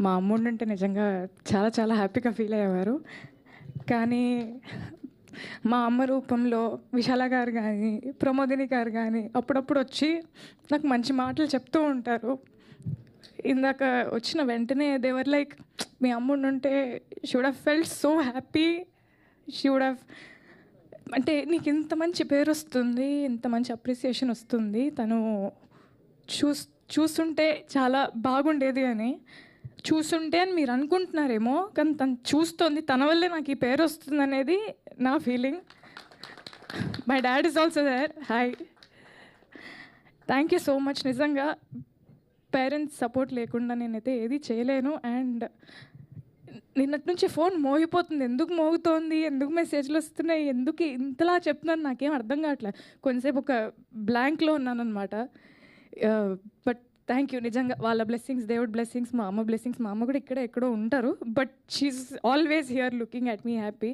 మా అమ్ముండుంటే నిజంగా చాలా చాలా హ్యాపీగా ఫీల్ అయ్యేవారు. కానీ మా అమ్మ రూపంలో విశాల గారు గానీ, ప్రమోదిని గారు గానీ అప్పుడప్పుడు వచ్చి నాకు మంచి మాటలు చెప్తూ ఉంటారు. ఇందాక వచ్చిన వెంటనే దే వర్ లైక్, మీ అమ్మ ఉండుంటే she would have felt so happy. She would have, అంటే నీకు ఇంత మంచి పేరొస్తుంది, ఇంత మంచి అప్రిసియేషన్ వస్తుంది, తను చూస్తుంటే చాలా బాగుండేది అని. చూస్తుంటే అని మీరు అనుకుంటున్నారేమో, కానీ తను చూస్తోంది, తన వల్లే నాకు ఈ పేరు వస్తుందనేది నా feeling. My dad is also there. Hi, thank you so much. నిజంగా పేరెంట్స్ సపోర్ట్ లేకుండా నేనైతే ఏది చేయలేను. అండ్ నిన్నటి నుంచి ఫోన్ మోగిపోతుంది. ఎందుకు మోగుతోంది, ఎందుకు మెసేజ్లు వస్తున్నాయి, ఎందుకు ఇంతలా చెప్తున్నాను నాకేం అర్థం కావట్లేదు. కొంతసేపు ఒక బ్లాంక్లో ఉన్నానన్నమాట. But thank you. నిజంగా వాళ్ళ బ్లెస్సింగ్స్, దేవుడి బ్లెస్సింగ్స్, మా అమ్మ బ్లెస్సింగ్స్. మా అమ్మ కూడా ఇక్కడే ఎక్కడో ఉంటారు, but she's always here looking at me happy.